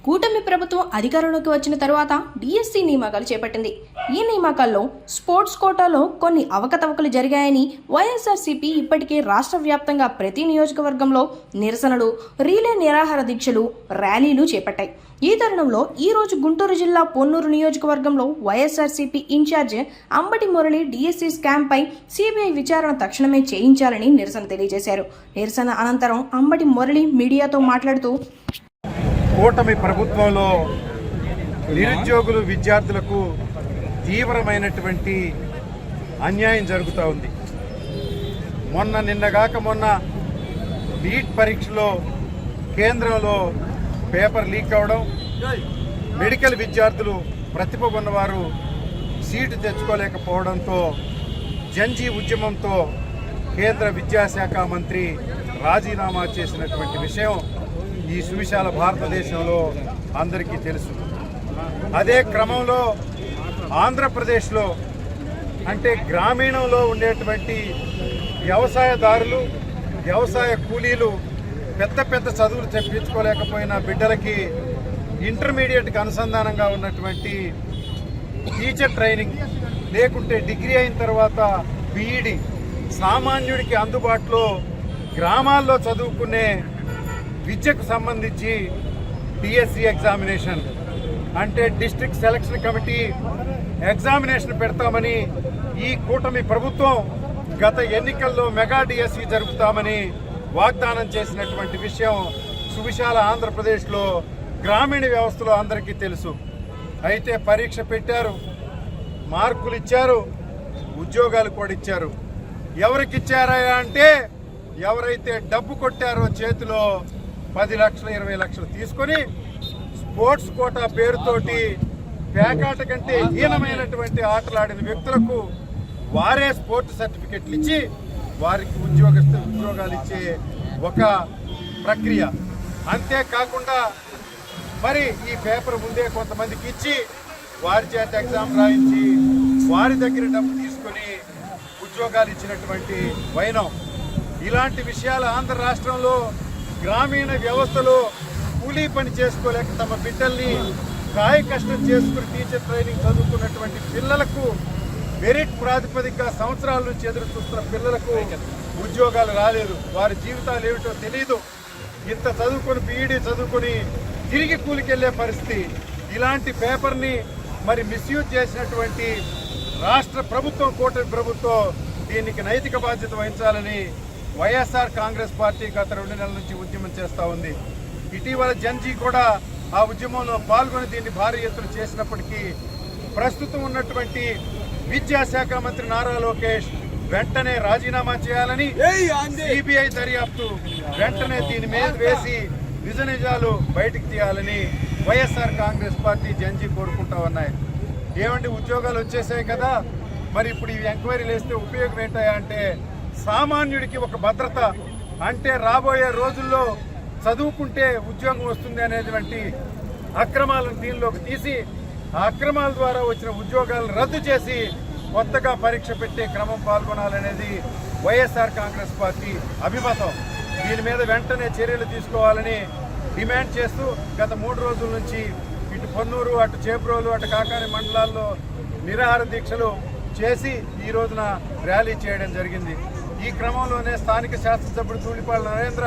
కూటమి ప్రభుత్వం అధికారంలోకి వచ్చిన తర్వాత డిఎస్సి నియామకాలు చేపట్టింది. ఈ నియామకాల్లో స్పోర్ట్స్ కోటాలో కొన్ని అవకతవకలు జరిగాయని వైఎస్ఆర్సీపీ ఇప్పటికే రాష్ట్ర వ్యాప్తంగా ప్రతి నియోజకవర్గంలో నిరసనలు, రీలే నిరాహార దీక్షలు, ర్యాలీలు చేపట్టాయి. ఈ తరుణంలో ఈరోజు గుంటూరు జిల్లా పొన్నూరు నియోజకవర్గంలో వైఎస్ఆర్సీపీ ఇన్ఛార్జ్ అంబటి మురళి డిఎస్సి స్కామ్పై సిబిఐ విచారణ తక్షణమే చేయించాలని నిరసన తెలియజేశారు. నిరసన అనంతరం అంబటి మురళి మీడియాతో మాట్లాడుతూ, కూటమి ప్రభుత్వంలో నిరుద్యోగులు, విద్యార్థులకు తీవ్రమైనటువంటి అన్యాయం జరుగుతూ ఉంది. నిన్నగాక నీట్ పరీక్షలో కేంద్రంలో పేపర్ లీక్ అవడం, మెడికల్ విద్యార్థులు ప్రతిభ ఉన్నవారు సీటు తెచ్చుకోలేకపోవడంతో జంజీ ఉద్యమంతో కేంద్ర విద్యాశాఖ మంత్రి రాజీనామా చేసినటువంటి విషయం ఈ సువిశాల భారతదేశంలో అందరికీ తెలుసు. అదే క్రమంలో ఆంధ్రప్రదేశ్లో అంటే గ్రామీణంలో ఉండేటువంటి వ్యవసాయదారులు, వ్యవసాయ కూలీలు పెద్ద పెద్ద చదువులు చెప్పించుకోలేకపోయిన బిడ్డలకి ఇంటర్మీడియట్కి అనుసంధానంగా ఉన్నటువంటి టీచర్ ట్రైనింగ్ లేకుంటే డిగ్రీ అయిన తర్వాత బీఈడి సామాన్యుడికి అందుబాటులో గ్రామాల్లో చదువుకునే విద్యకు సంబంధించి డిఎస్సి ఎగ్జామినేషన్ అంటే డిస్ట్రిక్ట్ సెలక్షన్ కమిటీ ఎగ్జామినేషన్ పెడతామని ఈ కూటమి ప్రభుత్వం గత ఎన్నికల్లో మెగా డిఎస్సి జరుపుతామని వాగ్దానం చేసినటువంటి విషయం సువిశాల ఆంధ్రప్రదేశ్లో గ్రామీణ వ్యవస్థలో అందరికీ తెలుసు. అయితే పరీక్ష పెట్టారు, మార్కులు ఇచ్చారు, ఉద్యోగాలు కూడా ఇచ్చారు. ఎవరికి ఇచ్చారా అంటే ఎవరైతే డబ్బు కొట్టారో చేతిలో 10 లక్షలు 20 లక్షలు తీసుకొని స్పోర్ట్స్ కోటా పేరుతోటి పేకాట కంటే హీనమైనటువంటి ఆటలాడిన వ్యక్తులకు వారే స్పోర్ట్స్ సర్టిఫికెట్లు ఇచ్చి వారికి ఉద్యోగాలు ఇచ్చే ఒక ప్రక్రియ. అంతేకాకుండా మరి ఈ పేపర్ ముందే కొంతమందికి ఇచ్చి వారి చేత ఎగ్జామ్ రాయించి వారి దగ్గర డబ్బు తీసుకొని ఉద్యోగాలు ఇచ్చినటువంటి వైనం. ఇలాంటి విషయాలు ఆంధ్ర రాష్ట్రంలో గ్రామీణ వ్యవస్థలో కూలీ పని చేసుకోలేక తమ బిడ్డల్ని కాయ కష్టం చేసుకుని టీచర్ ట్రైనింగ్ చదువుకున్నటువంటి పిల్లలకు మెరిట్ ప్రాతిపదిక సంవత్సరాల నుంచి ఎదురు చూస్తున్న పిల్లలకు ఉద్యోగాలు రాలేదు. వారి జీవితాలు ఏమిటో తెలియదు. ఇంత చదువుకొని బీఈడీ చదువుకొని తిరిగి కూలికెళ్లే పరిస్థితి. ఇలాంటి పేపర్ని మరి మిస్యూజ్ చేసినటువంటి రాష్ట్ర ప్రభుత్వం, కూటమి ప్రభుత్వం దీనికి నైతిక బాధ్యత వహించాలని వైఎస్ఆర్ కాంగ్రెస్ పార్టీ గత 2 నెలల నుంచి ఉద్యమం చేస్తూ ఉంది. ఇటీవల జంజీ కూడా ఆ ఉద్యమంలో పాల్గొని దీన్ని భారీ ఎత్తున చేసినప్పటికీ ప్రస్తుతం ఉన్నటువంటి విద్యాశాఖ మంత్రి నారా లోకేష్ వెంటనే రాజీనామా చేయాలని, సిబిఐ దర్యాప్తు వెంటనే దీని మీద వేసి నిజ నిజాలు బయటికి తీయాలని వైఎస్ఆర్ కాంగ్రెస్ పార్టీ జంజీ కోరుకుంటా ఉన్నాయి. ఏమంటే ఉద్యోగాలు వచ్చేసాయి కదా, మరి ఇప్పుడు ఈ ఎంక్వైరీలు వేస్తే ఉపయోగం ఏంటా అంటే సామాన్యుడికి ఒక భద్రత, అంటే రాబోయే రోజుల్లో చదువుకుంటే ఉద్యోగం వస్తుంది అనేటువంటి అక్రమాలను దీనిలోకి తీసి ఆ అక్రమాల ద్వారా వచ్చిన ఉద్యోగాలను రద్దు చేసి కొత్తగా పరీక్ష పెట్టే క్రమం పాల్గొనాలనేది వైఎస్ఆర్ కాంగ్రెస్ పార్టీ అభిమతం. దీని మీద వెంటనే చర్యలు తీసుకోవాలని డిమాండ్ చేస్తూ గత 3 రోజుల నుంచి ఇటు పొన్నూరు, అటు చేబ్రోలు, అటు కాకాని మండలాల్లో నిరాహార దీక్షలు చేసి ఈ రోజున ర్యాలీ చేయడం జరిగింది. ఈ క్రమంలోనే స్థానిక శాసనసభ్యుడు ధూళిపాల నరేంద్ర